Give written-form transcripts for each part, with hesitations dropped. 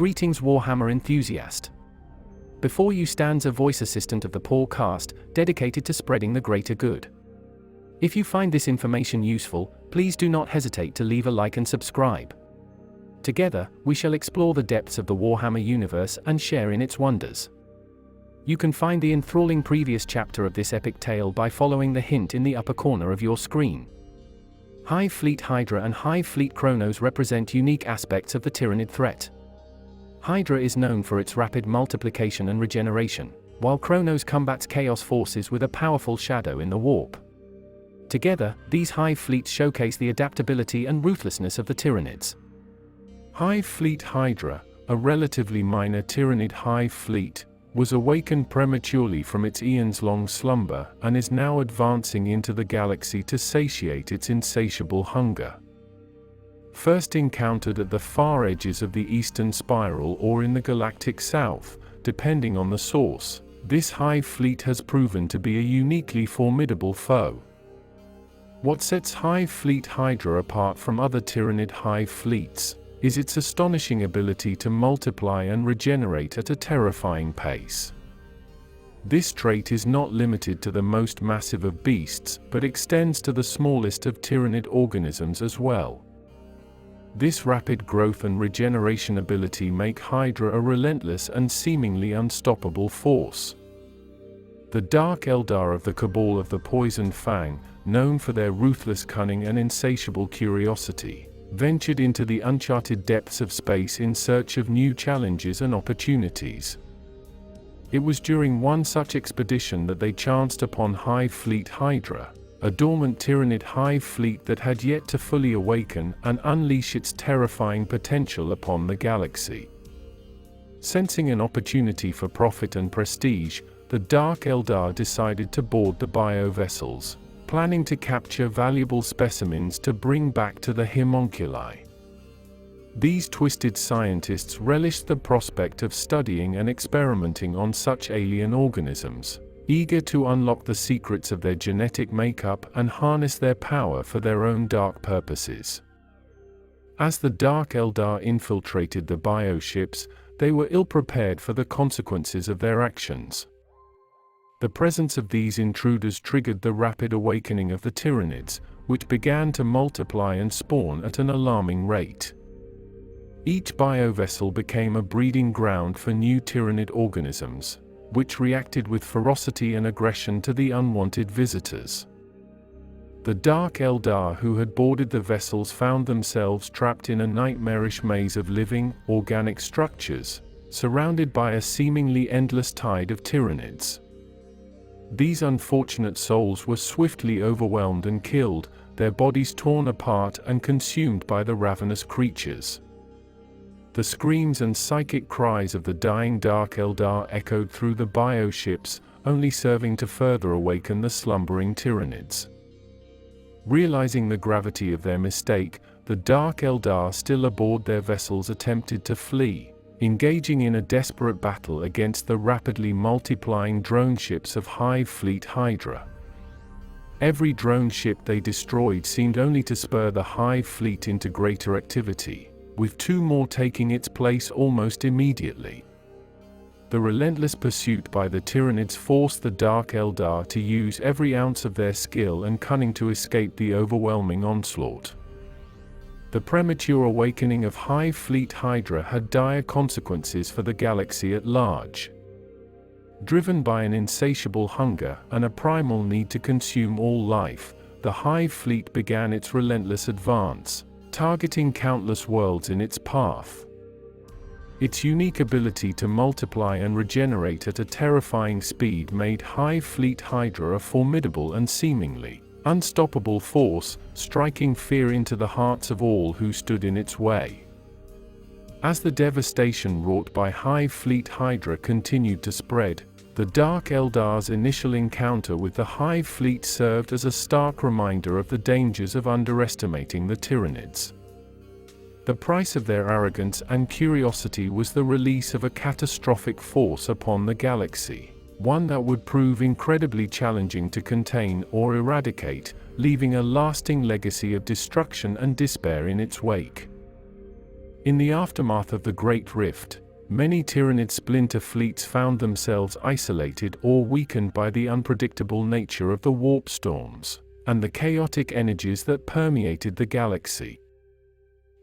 Greetings Warhammer enthusiast. Before you stands a voice assistant of the podcast, dedicated to spreading the greater good. If you find this information useful, please do not hesitate to leave a like and subscribe. Together, we shall explore the depths of the Warhammer universe and share in its wonders. You can find the enthralling previous chapter of this epic tale by following the hint in the upper corner of your screen. Hive Fleet Hydra and Hive Fleet Kronos represent unique aspects of the Tyranid threat. Hydra is known for its rapid multiplication and regeneration, while Kronos combats chaos forces with a powerful shadow in the warp. Together, these Hive fleets showcase the adaptability and ruthlessness of the Tyranids. Hive Fleet Hydra, a relatively minor Tyranid Hive fleet, was awakened prematurely from its eons-long slumber and is now advancing into the galaxy to satiate its insatiable hunger. First encountered at the far edges of the eastern spiral or in the galactic south, depending on the source, this Hive fleet has proven to be a uniquely formidable foe. What sets Hive Fleet Hydra apart from other Tyranid Hive fleets is its astonishing ability to multiply and regenerate at a terrifying pace. This trait is not limited to the most massive of beasts, but extends to the smallest of Tyranid organisms as well. This rapid growth and regeneration ability make Hydra a relentless and seemingly unstoppable force. The Dark Eldar of the Cabal of the Poisoned Fang, known for their ruthless cunning and insatiable curiosity, ventured into the uncharted depths of space in search of new challenges and opportunities. It was during one such expedition that they chanced upon Hive Fleet Hydra, a dormant Tyranid Hive fleet that had yet to fully awaken and unleash its terrifying potential upon the galaxy. Sensing an opportunity for profit and prestige, the Dark Eldar decided to board the bio-vessels, planning to capture valuable specimens to bring back to the homunculi. These twisted scientists relished the prospect of studying and experimenting on such alien organisms, eager to unlock the secrets of their genetic makeup and harness their power for their own dark purposes. As the Dark Eldar infiltrated the bioships, they were ill-prepared for the consequences of their actions. The presence of these intruders triggered the rapid awakening of the Tyranids, which began to multiply and spawn at an alarming rate. Each biovessel became a breeding ground for new Tyranid organisms, which reacted with ferocity and aggression to the unwanted visitors. The Dark Eldar who had boarded the vessels found themselves trapped in a nightmarish maze of living, organic structures, surrounded by a seemingly endless tide of Tyranids. These unfortunate souls were swiftly overwhelmed and killed, their bodies torn apart and consumed by the ravenous creatures. The screams and psychic cries of the dying Dark Eldar echoed through the bioships, only serving to further awaken the slumbering Tyranids. Realizing the gravity of their mistake, the Dark Eldar still aboard their vessels attempted to flee, engaging in a desperate battle against the rapidly multiplying drone ships of Hive Fleet Hydra. Every drone ship they destroyed seemed only to spur the Hive fleet into greater activity, with two more taking its place almost immediately. The relentless pursuit by the Tyranids forced the Dark Eldar to use every ounce of their skill and cunning to escape the overwhelming onslaught. The premature awakening of Hive Fleet Hydra had dire consequences for the galaxy at large. Driven by an insatiable hunger and a primal need to consume all life, the Hive fleet began its relentless advance, targeting countless worlds in its path. Its unique ability to multiply and regenerate at a terrifying speed made Hive Fleet Hydra a formidable and seemingly unstoppable force, striking fear into the hearts of all who stood in its way. As the devastation wrought by Hive Fleet Hydra continued to spread, the Dark Eldar's initial encounter with the Hive fleet served as a stark reminder of the dangers of underestimating the Tyranids. The price of their arrogance and curiosity was the release of a catastrophic force upon the galaxy, one that would prove incredibly challenging to contain or eradicate, leaving a lasting legacy of destruction and despair in its wake. In the aftermath of the Great Rift, many Tyranid splinter fleets found themselves isolated or weakened by the unpredictable nature of the warp storms and the chaotic energies that permeated the galaxy.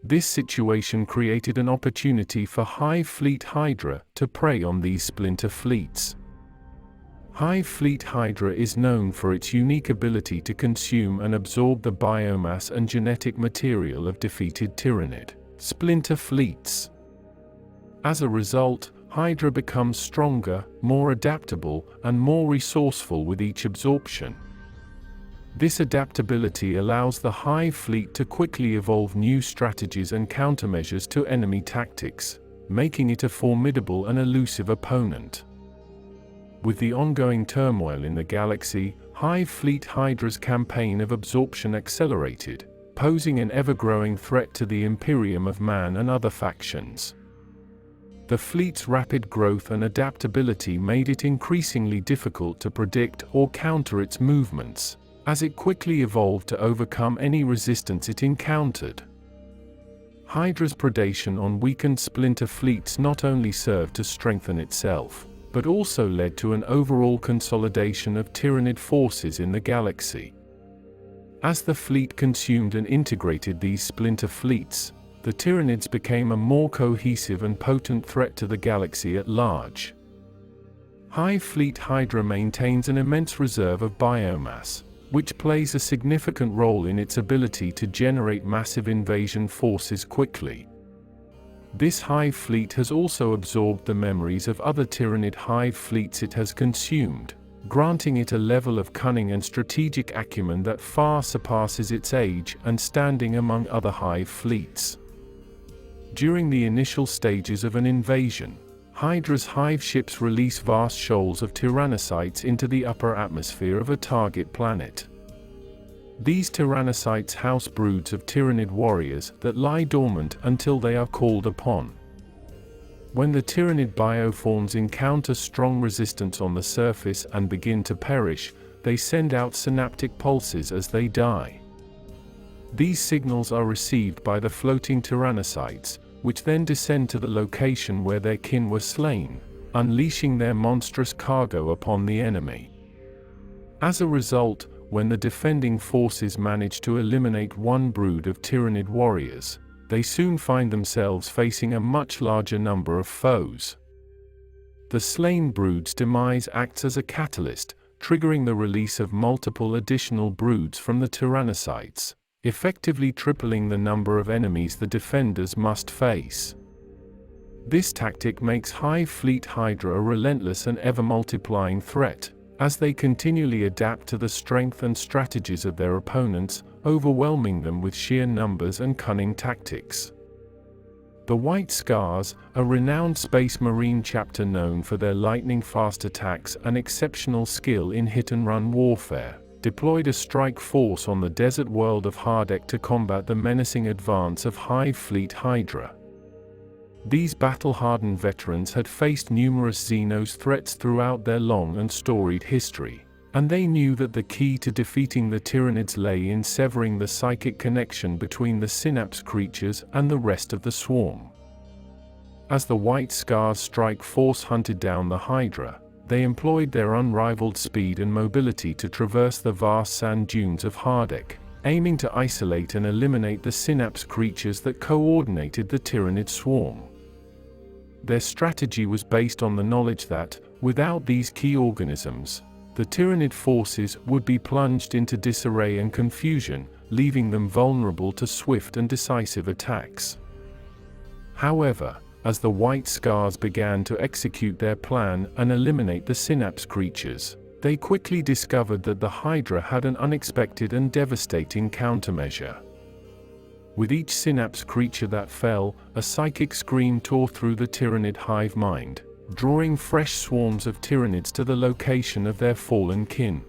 This situation created an opportunity for Hive Fleet Hydra to prey on these splinter fleets. Hive Fleet Hydra is known for its unique ability to consume and absorb the biomass and genetic material of defeated Tyranid splinter fleets. As a result, Hydra becomes stronger, more adaptable, and more resourceful with each absorption. This adaptability allows the Hive fleet to quickly evolve new strategies and countermeasures to enemy tactics, making it a formidable and elusive opponent. With the ongoing turmoil in the galaxy, Hive Fleet Hydra's campaign of absorption accelerated, posing an ever-growing threat to the Imperium of Man and other factions. The fleet's rapid growth and adaptability made it increasingly difficult to predict or counter its movements, as it quickly evolved to overcome any resistance it encountered. Hydra's predation on weakened splinter fleets not only served to strengthen itself, but also led to an overall consolidation of Tyranid forces in the galaxy. As the fleet consumed and integrated these splinter fleets, the Tyranids became a more cohesive and potent threat to the galaxy at large. Hive Fleet Hydra maintains an immense reserve of biomass, which plays a significant role in its ability to generate massive invasion forces quickly. This Hive fleet has also absorbed the memories of other Tyranid Hive fleets it has consumed, granting it a level of cunning and strategic acumen that far surpasses its age and standing among other Hive fleets. During the initial stages of an invasion, Hydra's Hive ships release vast shoals of Tyrannocytes into the upper atmosphere of a target planet. These Tyrannocytes house broods of Tyranid warriors that lie dormant until they are called upon. When the Tyranid bioforms encounter strong resistance on the surface and begin to perish, they send out synaptic pulses as they die. These signals are received by the floating Tyrannocytes, which then descend to the location where their kin were slain, unleashing their monstrous cargo upon the enemy. As a result, when the defending forces manage to eliminate one brood of Tyranid warriors, they soon find themselves facing a much larger number of foes. The slain brood's demise acts as a catalyst, triggering the release of multiple additional broods from the Tyrannocytes, effectively tripling the number of enemies the defenders must face. This tactic makes Hive Fleet Hydra a relentless and ever-multiplying threat, as they continually adapt to the strength and strategies of their opponents, overwhelming them with sheer numbers and cunning tactics. The White Scars, a renowned Space Marine chapter known for their lightning-fast attacks and exceptional skill in hit-and-run warfare, deployed a strike force on the desert world of Haadekh to combat the menacing advance of Hive Fleet Hydra. These battle-hardened veterans had faced numerous Xenos threats throughout their long and storied history, and they knew that the key to defeating the Tyranids lay in severing the psychic connection between the synapse creatures and the rest of the swarm. As the White Scars strike force hunted down the Hydra, they employed their unrivaled speed and mobility to traverse the vast sand dunes of Haadekh, aiming to isolate and eliminate the synapse creatures that coordinated the Tyranid swarm. Their strategy was based on the knowledge that, without these key organisms, the Tyranid forces would be plunged into disarray and confusion, leaving them vulnerable to swift and decisive attacks. However, as the White Scars began to execute their plan and eliminate the synapse creatures, they quickly discovered that the Hydra had an unexpected and devastating countermeasure. With each synapse creature that fell, a psychic scream tore through the Tyranid hive mind, drawing fresh swarms of Tyranids to the location of their fallen kin.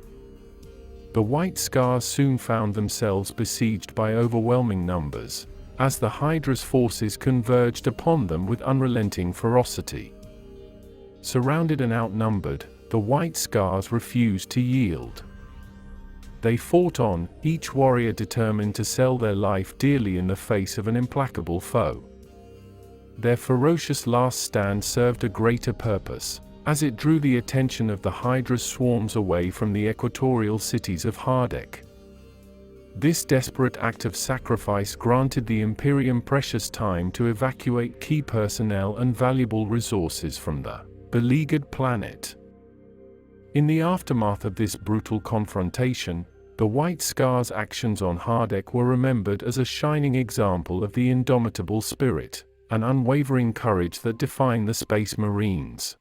The White Scars soon found themselves besieged by overwhelming numbers, as the Hydra's forces converged upon them with unrelenting ferocity. Surrounded and outnumbered, the White Scars refused to yield. They fought on, each warrior determined to sell their life dearly in the face of an implacable foe. their ferocious last stand served a greater purpose, as it drew the attention of the Hydra's swarms away from the equatorial cities of Haadekh. This desperate act of sacrifice granted the Imperium precious time to evacuate key personnel and valuable resources from the beleaguered planet. In the aftermath of this brutal confrontation, the White Scar's actions on Haadekh were remembered as a shining example of the indomitable spirit and unwavering courage that define the Space Marines.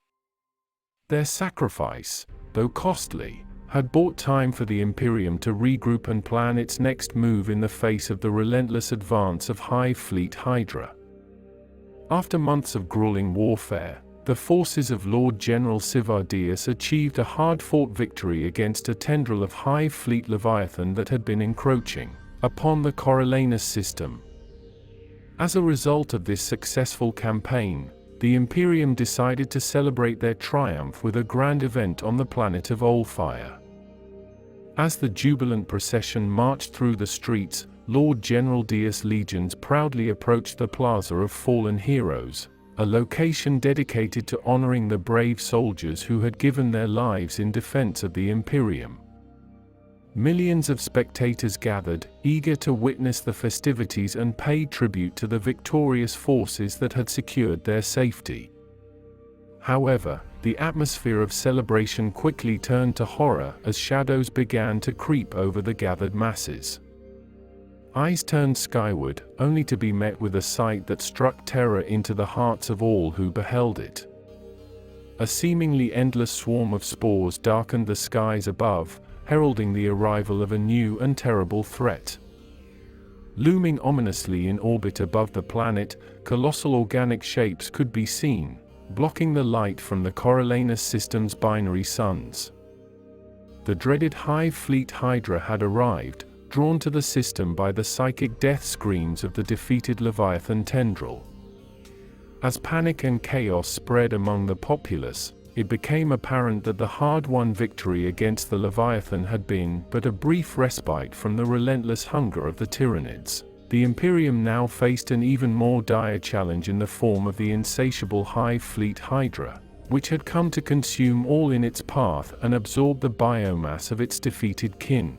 Their sacrifice, though costly, had bought time for the Imperium to regroup and plan its next move in the face of the relentless advance of Hive Fleet Hydra. After months of grueling warfare, the forces of Lord General Sivardius achieved a hard-fought victory against a tendril of Hive Fleet Leviathan that had been encroaching upon the Corilanus system. As a result of this successful campaign, the Imperium decided to celebrate their triumph with a grand event on the planet of Olfire. As the jubilant procession marched through the streets, Lord General Dius' legions proudly approached the Plaza of Fallen Heroes, a location dedicated to honoring the brave soldiers who had given their lives in defense of the Imperium. Millions of spectators gathered, eager to witness the festivities and pay tribute to the victorious forces that had secured their safety. However, the atmosphere of celebration quickly turned to horror as shadows began to creep over the gathered masses. Eyes turned skyward, only to be met with a sight that struck terror into the hearts of all who beheld it. A seemingly endless swarm of spores darkened the skies above, heralding the arrival of a new and terrible threat. Looming ominously in orbit above the planet, colossal organic shapes could be seen, blocking the light from the Corilanus system's binary suns. The dreaded Hive Fleet Hydra had arrived, drawn to the system by the psychic death screams of the defeated Leviathan tendril. As panic and chaos spread among the populace, it became apparent that the hard-won victory against the Leviathan had been but a brief respite from the relentless hunger of the Tyranids. The Imperium now faced an even more dire challenge in the form of the insatiable Hive Fleet Hydra, which had come to consume all in its path and absorb the biomass of its defeated kin.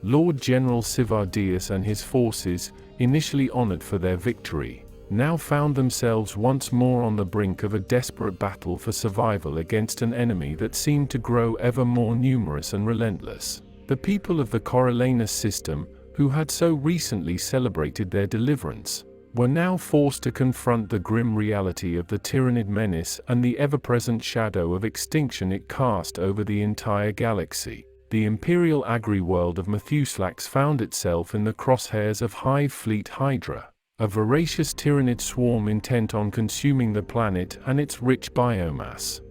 Lord General Sivardius and his forces, initially honored for their victory, now found themselves once more on the brink of a desperate battle for survival against an enemy that seemed to grow ever more numerous and relentless. The people of the Corilanus system, who had so recently celebrated their deliverance, were now forced to confront the grim reality of the Tyranid menace and the ever-present shadow of extinction it cast over the entire galaxy. The Imperial Agri world of Methuslax found itself in the crosshairs of Hive Fleet Hydra, a voracious Tyranid swarm intent on consuming the planet and its rich biomass.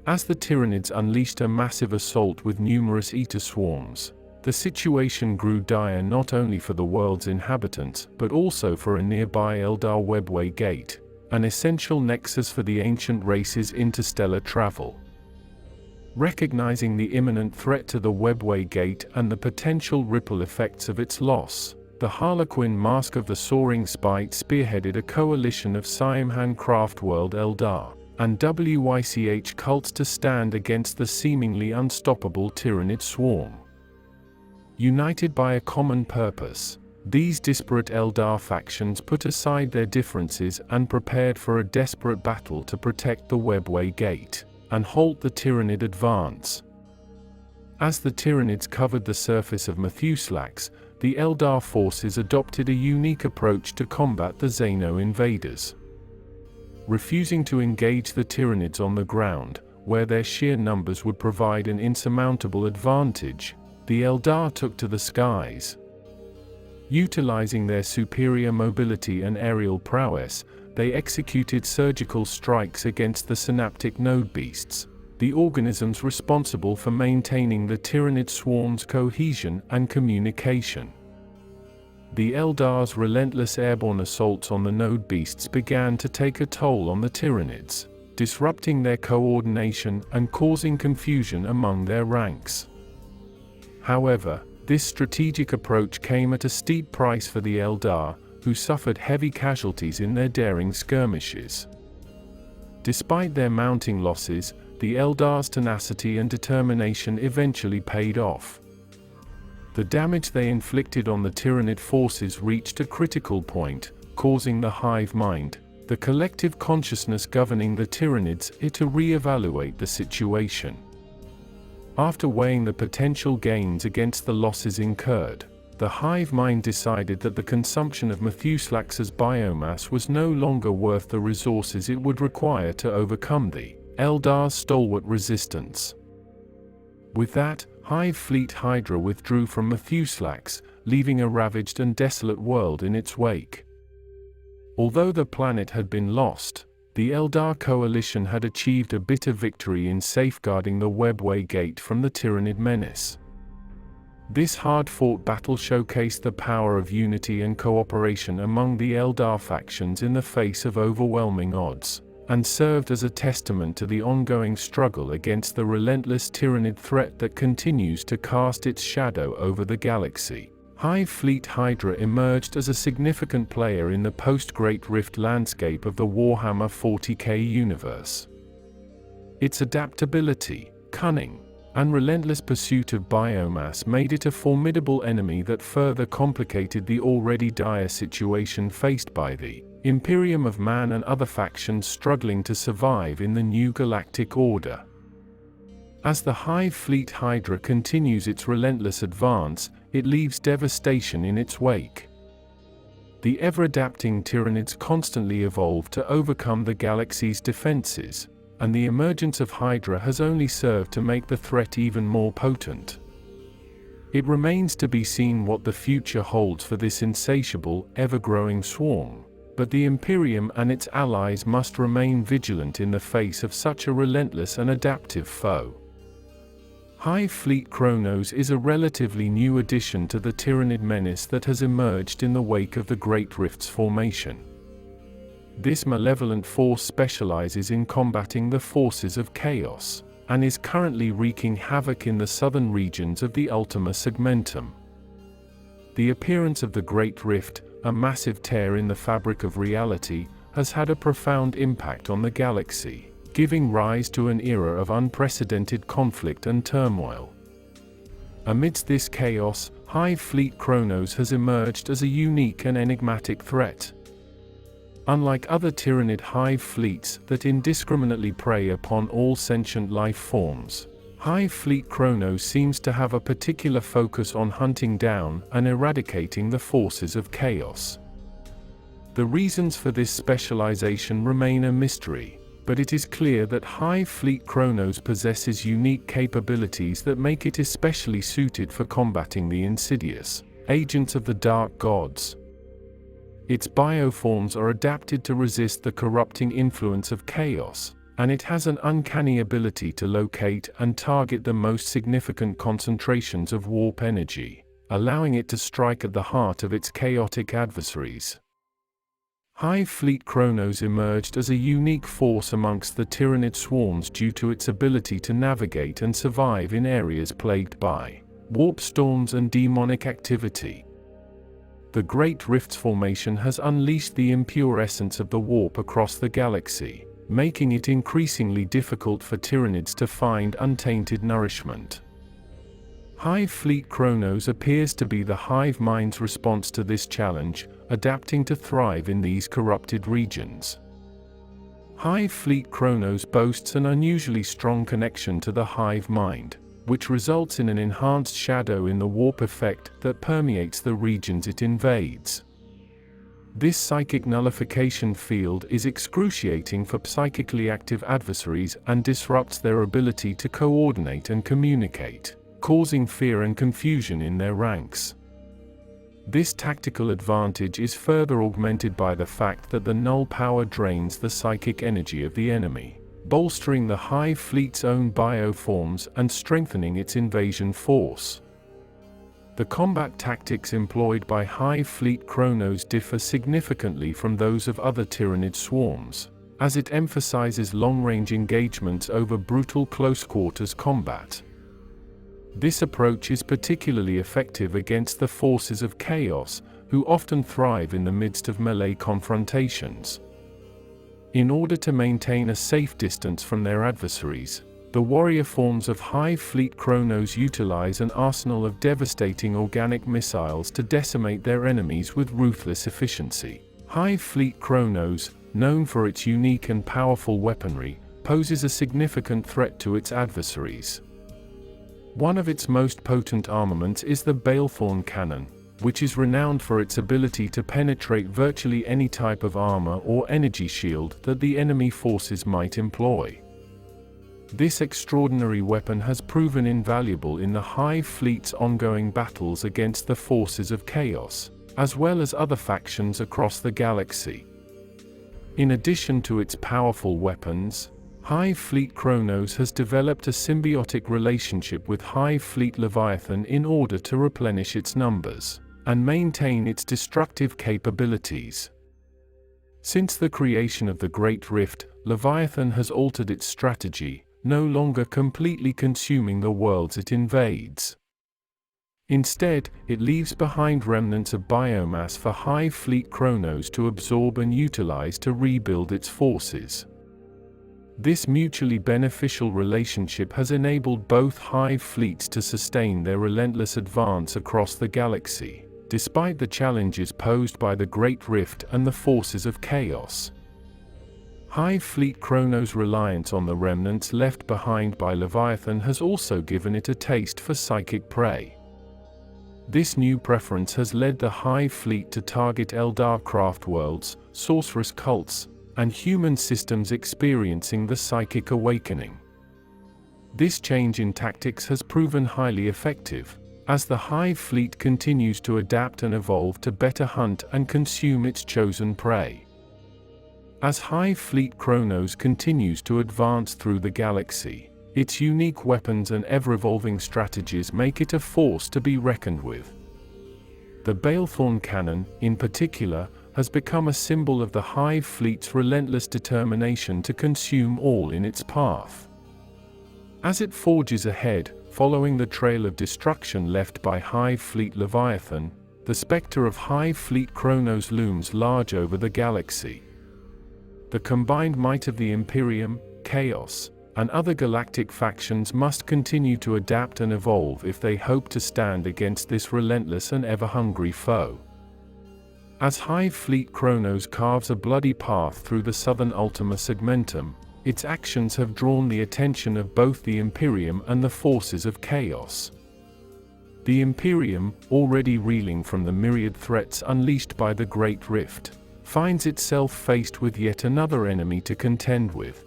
As the Tyranids unleashed a massive assault with numerous Eater swarms, the situation grew dire not only for the world's inhabitants but also for a nearby Eldar webway gate, an essential nexus for the ancient race's interstellar travel. Recognizing the imminent threat to the webway gate and the potential ripple effects of its loss, the Harlequin Mask of the Soaring Spite spearheaded a coalition of Siamhan Craftworld Eldar and WYCH cults to stand against the seemingly unstoppable Tyranid swarm. United by a common purpose, these disparate Eldar factions put aside their differences and prepared for a desperate battle to protect the webway gate and halt the Tyranid advance. As the Tyranids covered the surface of Methuslax, the Eldar forces adopted a unique approach to combat the Xeno invaders. Refusing to engage the Tyranids on the ground, where their sheer numbers would provide an insurmountable advantage, the Eldar took to the skies. Utilizing their superior mobility and aerial prowess, they executed surgical strikes against the synaptic node beasts, the organisms responsible for maintaining the Tyranid swarm's cohesion and communication. The Eldar's relentless airborne assaults on the node beasts began to take a toll on the Tyranids, disrupting their coordination and causing confusion among their ranks. However, this strategic approach came at a steep price for the Eldar, who suffered heavy casualties in their daring skirmishes. Despite their mounting losses, the Eldar's tenacity and determination eventually paid off. The damage they inflicted on the Tyranid forces reached a critical point, causing the hive mind, the collective consciousness governing the Tyranids, to re-evaluate the situation. After weighing the potential gains against the losses incurred, the hive mind decided that the consumption of Methuselah's biomass was no longer worth the resources it would require to overcome the Eldar's stalwart resistance. With that, Hive Fleet Hydra withdrew from Methuselah's, leaving a ravaged and desolate world in its wake. Although the planet had been lost, the Eldar coalition had achieved a bitter victory in safeguarding the Webway Gate from the Tyranid menace. This hard-fought battle showcased the power of unity and cooperation among the Eldar factions in the face of overwhelming odds, and served as a testament to the ongoing struggle against the relentless Tyranid threat that continues to cast its shadow over the galaxy. Hive Fleet Hydra emerged as a significant player in the post-Great Rift landscape of the Warhammer 40k universe. Its adaptability, cunning, and relentless pursuit of biomass made it a formidable enemy that further complicated the already dire situation faced by the Imperium of Man and other factions struggling to survive in the new galactic order. As the Hive Fleet Hydra continues its relentless advance, it leaves devastation in its wake. The ever-adapting Tyranids constantly evolve to overcome the galaxy's defenses, and the emergence of Hydra has only served to make the threat even more potent. It remains to be seen what the future holds for this insatiable, ever-growing swarm, but the Imperium and its allies must remain vigilant in the face of such a relentless and adaptive foe. Hive Fleet Kronos is a relatively new addition to the Tyranid menace that has emerged in the wake of the Great Rift's formation. This malevolent force specializes in combating the forces of chaos, and is currently wreaking havoc in the southern regions of the Ultima Segmentum. The appearance of the Great Rift, a massive tear in the fabric of reality, has had a profound impact on the galaxy, giving rise to an era of unprecedented conflict and turmoil. Amidst this chaos, Hive Fleet Kronos has emerged as a unique and enigmatic threat. Unlike other Tyranid hive fleets that indiscriminately prey upon all sentient life forms, Hive Fleet Kronos seems to have a particular focus on hunting down and eradicating the forces of chaos. The reasons for this specialization remain a mystery, but it is clear that Hive Fleet Kronos possesses unique capabilities that make it especially suited for combating the insidious agents of the Dark Gods. Its bioforms are adapted to resist the corrupting influence of chaos, and it has an uncanny ability to locate and target the most significant concentrations of warp energy, allowing it to strike at the heart of its chaotic adversaries. Hive Fleet Kronos emerged as a unique force amongst the Tyranid swarms due to its ability to navigate and survive in areas plagued by warp storms and demonic activity. The Great Rift's formation has unleashed the impure essence of the warp across the galaxy, making it increasingly difficult for Tyranids to find untainted nourishment. Hive Fleet Kronos appears to be the hive mind's response to this challenge, adapting to thrive in these corrupted regions. Hive Fleet Kronos boasts an unusually strong connection to the hive mind, which results in an enhanced shadow in the warp effect that permeates the regions it invades. This psychic nullification field is excruciating for psychically active adversaries and disrupts their ability to coordinate and communicate, causing fear and confusion in their ranks. This tactical advantage is further augmented by the fact that the null power drains the psychic energy of the enemy, bolstering the Hive Fleet's own bioforms and strengthening its invasion force. The combat tactics employed by Hive Fleet Kronos differ significantly from those of other Tyranid swarms, as it emphasizes long-range engagements over brutal close-quarters combat. This approach is particularly effective against the forces of chaos, who often thrive in the midst of melee confrontations. In order to maintain a safe distance from their adversaries, the warrior forms of Hive Fleet Kronos utilize an arsenal of devastating organic missiles to decimate their enemies with ruthless efficiency. Hive Fleet Kronos, known for its unique and powerful weaponry, poses a significant threat to its adversaries. One of its most potent armaments is the Balethorn cannon, which is renowned for its ability to penetrate virtually any type of armor or energy shield that the enemy forces might employ. This extraordinary weapon has proven invaluable in the Hive Fleet's ongoing battles against the forces of chaos, as well as other factions across the galaxy. In addition to its powerful weapons, Hive Fleet Kronos has developed a symbiotic relationship with Hive Fleet Leviathan in order to replenish its numbers and maintain its destructive capabilities. Since the creation of the Great Rift, Leviathan has altered its strategy, no longer completely consuming the worlds it invades. Instead, it leaves behind remnants of biomass for Hive Fleet Kronos to absorb and utilize to rebuild its forces. This mutually beneficial relationship has enabled both Hive Fleets to sustain their relentless advance across the galaxy, despite the challenges posed by the Great Rift and the forces of chaos. Hive Fleet Kronos' reliance on the remnants left behind by Leviathan has also given it a taste for psychic prey. This new preference has led the Hive Fleet to target Eldar craft worlds, sorceress cults, and human systems experiencing the psychic awakening. This change in tactics has proven highly effective, as the Hive Fleet continues to adapt and evolve to better hunt and consume its chosen prey. As Hive Fleet Kronos continues to advance through the galaxy, its unique weapons and ever-evolving strategies make it a force to be reckoned with. The Balethorn cannon, in particular, has become a symbol of the Hive Fleet's relentless determination to consume all in its path. As it forges ahead, following the trail of destruction left by Hive Fleet Leviathan, the specter of Hive Fleet Kronos looms large over the galaxy. The combined might of the Imperium, Chaos, and other galactic factions must continue to adapt and evolve if they hope to stand against this relentless and ever-hungry foe. As Hive Fleet Kronos carves a bloody path through the southern Ultima Segmentum, its actions have drawn the attention of both the Imperium and the forces of chaos. The Imperium, already reeling from the myriad threats unleashed by the Great Rift, finds itself faced with yet another enemy to contend with.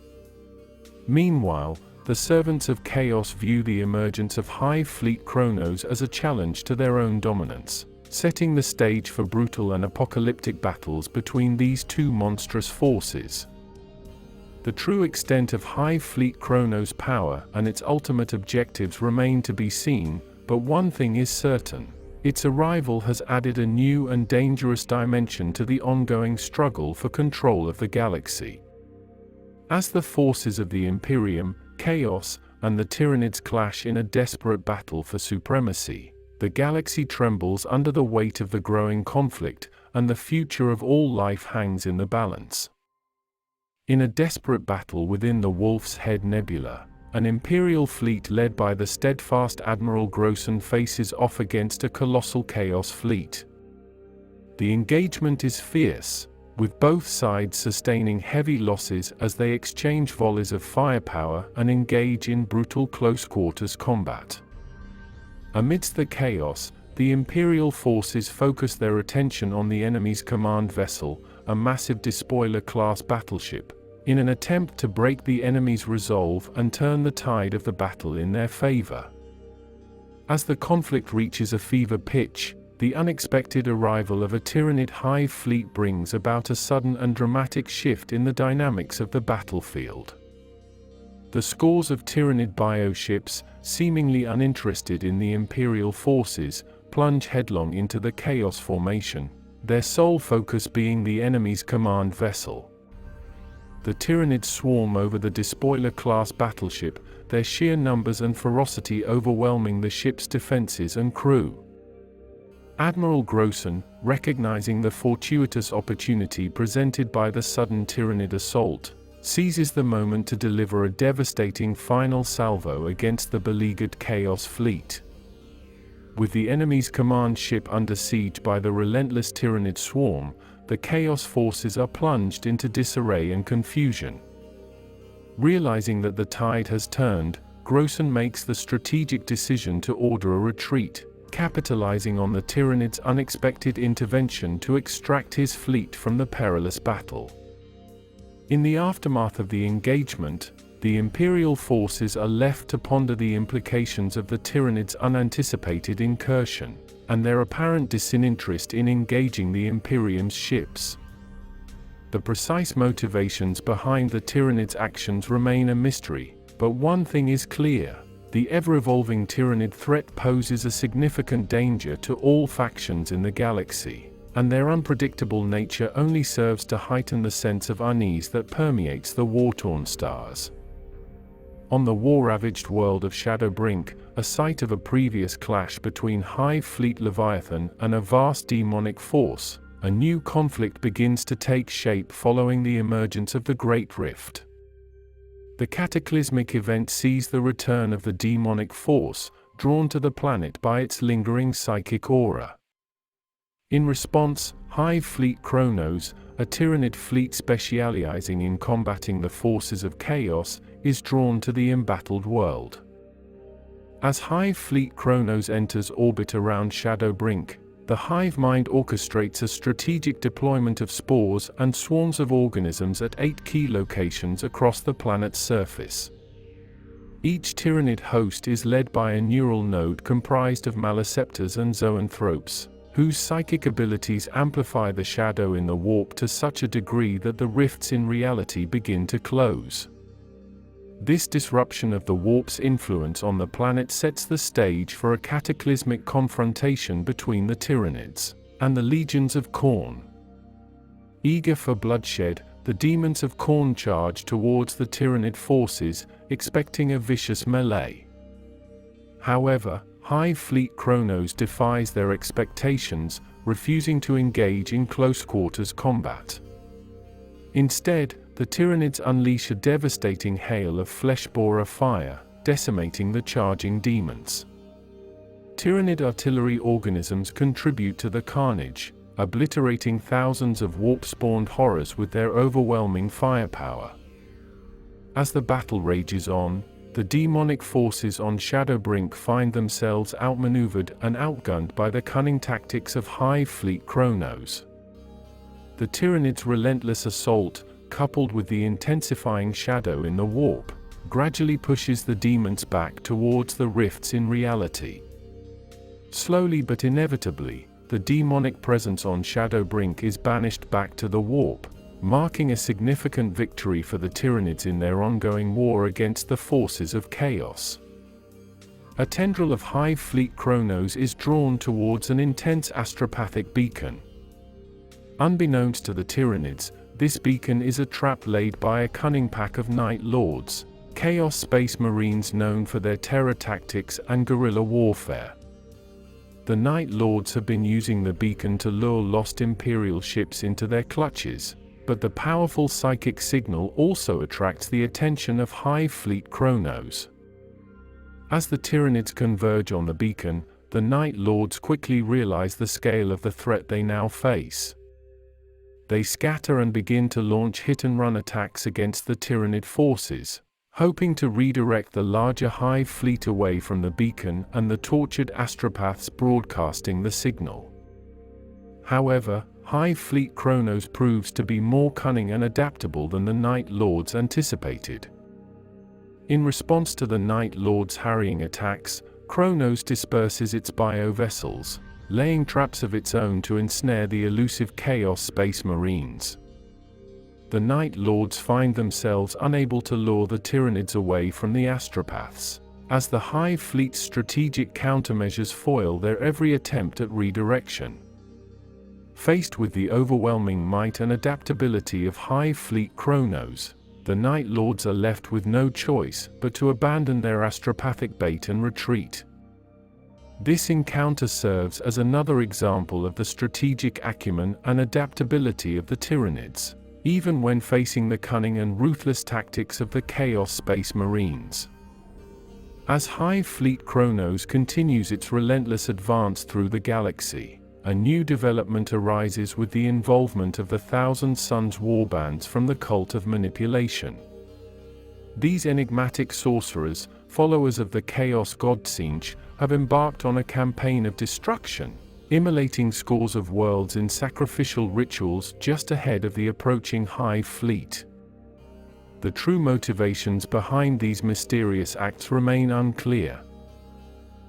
Meanwhile, the servants of chaos view the emergence of Hive Fleet Kronos as a challenge to their own dominance, setting the stage for brutal and apocalyptic battles between these two monstrous forces. The true extent of Hive Fleet Kronos' power and its ultimate objectives remain to be seen, but one thing is certain: its arrival has added a new and dangerous dimension to the ongoing struggle for control of the galaxy. As the forces of the Imperium, Chaos, and the Tyranids clash in a desperate battle for supremacy, the galaxy trembles under the weight of the growing conflict, and the future of all life hangs in the balance. In a desperate battle within the Wolf's Head Nebula, an Imperial fleet led by the steadfast Admiral Grossen faces off against a colossal Chaos fleet. The engagement is fierce, with both sides sustaining heavy losses as they exchange volleys of firepower and engage in brutal close-quarters combat. Amidst the chaos, the Imperial forces focus their attention on the enemy's command vessel, a massive despoiler-class battleship, in an attempt to break the enemy's resolve and turn the tide of the battle in their favor. As the conflict reaches a fever pitch, the unexpected arrival of a Tyranid Hive fleet brings about a sudden and dramatic shift in the dynamics of the battlefield. The scores of Tyranid bioships, seemingly uninterested in the Imperial forces, plunge headlong into the Chaos formation, their sole focus being the enemy's command vessel. The Tyranids swarm over the despoiler-class battleship, their sheer numbers and ferocity overwhelming the ship's defenses and crew. Admiral Grossen, recognizing the fortuitous opportunity presented by the sudden Tyranid assault, seizes the moment to deliver a devastating final salvo against the beleaguered Chaos fleet. With the enemy's command ship under siege by the relentless Tyranid swarm, the Chaos forces are plunged into disarray and confusion. Realizing that the tide has turned, Grossen makes the strategic decision to order a retreat, capitalizing on the Tyranid's unexpected intervention to extract his fleet from the perilous battle. In the aftermath of the engagement, the Imperial forces are left to ponder the implications of the Tyranids' unanticipated incursion, and their apparent disinterest in engaging the Imperium's ships. The precise motivations behind the Tyranids' actions remain a mystery, but one thing is clear: the ever-evolving Tyranid threat poses a significant danger to all factions in the galaxy, and their unpredictable nature only serves to heighten the sense of unease that permeates the war-torn stars. On the war-ravaged world of Shadowbrink, a site of a previous clash between Hive Fleet Leviathan and a vast demonic force, a new conflict begins to take shape following the emergence of the Great Rift. The cataclysmic event sees the return of the demonic force, drawn to the planet by its lingering psychic aura. In response, Hive Fleet Kronos, a Tyranid fleet specializing in combating the forces of chaos, is drawn to the embattled world. As Hive Fleet Kronos enters orbit around Shadowbrink, the hive mind orchestrates a strategic deployment of spores and swarms of organisms at 8 key locations across the planet's surface. Each Tyranid host is led by a neural node comprised of maleceptors and zoanthropes, whose psychic abilities amplify the shadow in the warp to such a degree that the rifts in reality begin to close. This disruption of the warp's influence on the planet sets the stage for a cataclysmic confrontation between the Tyranids and the legions of Khorne. Eager for bloodshed, the demons of Khorne charge towards the Tyranid forces, expecting a vicious melee. However, Hive Fleet Kronos defies their expectations, refusing to engage in close-quarters combat. Instead, the Tyranids unleash a devastating hail of flesh-borer fire, decimating the charging demons. Tyranid artillery organisms contribute to the carnage, obliterating thousands of warp-spawned horrors with their overwhelming firepower. As the battle rages on, the demonic forces on Shadowbrink find themselves outmaneuvered and outgunned by the cunning tactics of Hive Fleet Kronos. The Tyranids' relentless assault, coupled with the intensifying shadow in the warp, gradually pushes the demons back towards the rifts in reality. Slowly but inevitably, the demonic presence on Shadowbrink is banished back to the warp, marking a significant victory for the Tyranids in their ongoing war against the forces of chaos. A tendril of Hive Fleet Kronos is drawn towards an intense astropathic beacon. Unbeknownst to the Tyranids, this beacon is a trap laid by a cunning pack of Night Lords, Chaos Space Marines known for their terror tactics and guerrilla warfare. The Night Lords have been using the beacon to lure lost Imperial ships into their clutches, but the powerful psychic signal also attracts the attention of Hive Fleet Kronos. As the Tyranids converge on the beacon, the Night Lords quickly realize the scale of the threat they now face. They scatter and begin to launch hit-and-run attacks against the Tyranid forces, hoping to redirect the larger Hive fleet away from the beacon and the tortured astropaths broadcasting the signal. However, Hive Fleet Kronos proves to be more cunning and adaptable than the Night Lords anticipated. In response to the Night Lords' harrying attacks, Kronos disperses its bio-vessels, laying traps of its own to ensnare the elusive Chaos Space Marines. The Night Lords find themselves unable to lure the Tyranids away from the astropaths, as the Hive Fleet's strategic countermeasures foil their every attempt at redirection. Faced with the overwhelming might and adaptability of Hive Fleet Kronos, the Night Lords are left with no choice but to abandon their astropathic bait and retreat. This encounter serves as another example of the strategic acumen and adaptability of the Tyranids, even when facing the cunning and ruthless tactics of the Chaos Space Marines. As Hive Fleet Kronos continues its relentless advance through the galaxy, a new development arises with the involvement of the Thousand Suns warbands from the cult of manipulation. These enigmatic sorcerers, followers of the Chaos God Tzeentch, have embarked on a campaign of destruction, immolating scores of worlds in sacrificial rituals just ahead of the approaching Hive Fleet. The true motivations behind these mysterious acts remain unclear.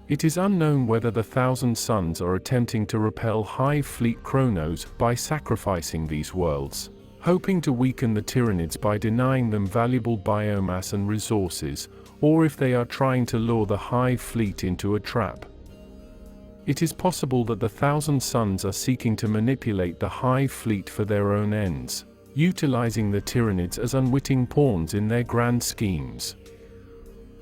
It is unknown whether the Thousand Suns are attempting to repel Hive Fleet Kronos by sacrificing these worlds, hoping to weaken the Tyranids by denying them valuable biomass and resources, or if they are trying to lure the Hive Fleet into a trap. It is possible that the Thousand Suns are seeking to manipulate the Hive Fleet for their own ends, utilizing the Tyranids as unwitting pawns in their grand schemes.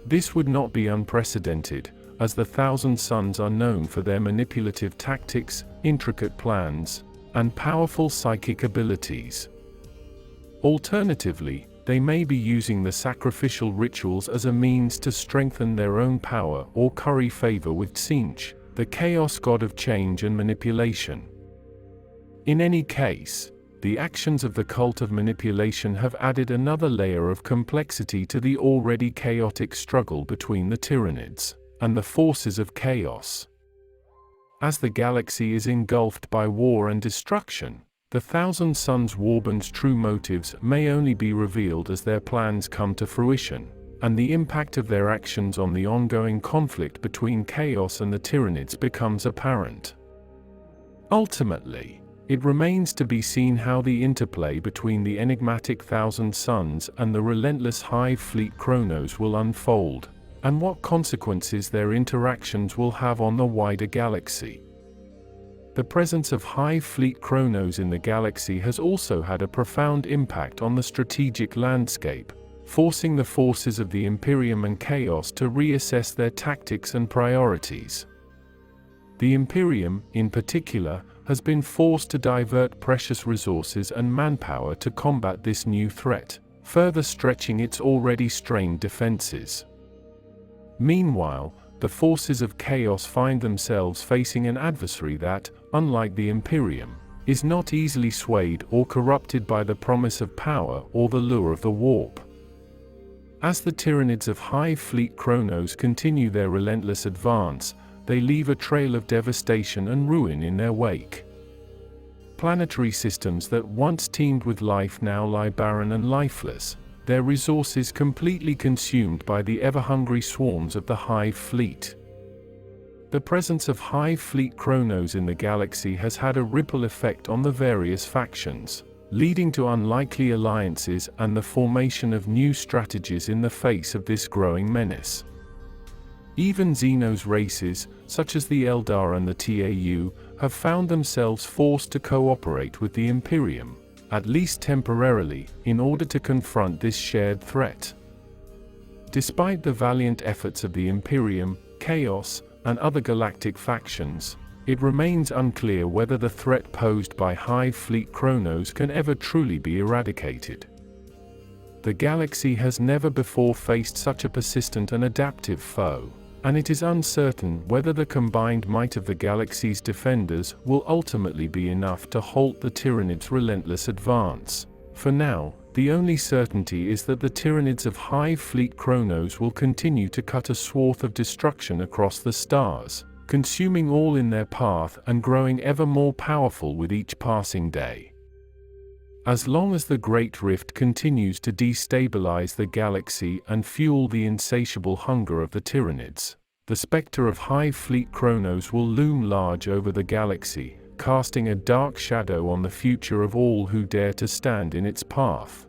This would not be unprecedented, as the Thousand Suns are known for their manipulative tactics, intricate plans, and powerful psychic abilities. Alternatively, they may be using the sacrificial rituals as a means to strengthen their own power or curry favor with Tzeentch, the chaos god of change and manipulation. In any case, the actions of the cult of manipulation have added another layer of complexity to the already chaotic struggle between the Tyranids and the forces of chaos. As the galaxy is engulfed by war and destruction, the Thousand Suns warbands' true motives may only be revealed as their plans come to fruition, and the impact of their actions on the ongoing conflict between Chaos and the Tyranids becomes apparent. Ultimately, it remains to be seen how the interplay between the enigmatic Thousand Suns and the relentless Hive Fleet Kronos will unfold, and what consequences their interactions will have on the wider galaxy. The presence of Hive Fleet Kronos in the galaxy has also had a profound impact on the strategic landscape, forcing the forces of the Imperium and Chaos to reassess their tactics and priorities. The Imperium, in particular, has been forced to divert precious resources and manpower to combat this new threat, further stretching its already strained defenses. Meanwhile, the forces of Chaos find themselves facing an adversary that, unlike the Imperium, is not easily swayed or corrupted by the promise of power or the lure of the warp. As the Tyranids of Hive Fleet Kronos continue their relentless advance, they leave a trail of devastation and ruin in their wake. Planetary systems that once teemed with life now lie barren and lifeless, their resources completely consumed by the ever-hungry swarms of the Hive Fleet. The presence of Hive Fleet Kronos in the galaxy has had a ripple effect on the various factions, leading to unlikely alliances and the formation of new strategies in the face of this growing menace. Even Xenos races, such as the Eldar and the Tau, have found themselves forced to cooperate with the Imperium, at least temporarily, in order to confront this shared threat. Despite the valiant efforts of the Imperium, Chaos, and other galactic factions, it remains unclear whether the threat posed by Hive Fleet Kronos can ever truly be eradicated. The galaxy has never before faced such a persistent and adaptive foe, and it is uncertain whether the combined might of the galaxy's defenders will ultimately be enough to halt the Tyranids' relentless advance. For now, the only certainty is that the Tyranids of Hive Fleet Kronos will continue to cut a swath of destruction across the stars, consuming all in their path and growing ever more powerful with each passing day. As long as the Great Rift continues to destabilize the galaxy and fuel the insatiable hunger of the Tyranids, the specter of Hive Fleet Kronos will loom large over the galaxy, casting a dark shadow on the future of all who dare to stand in its path.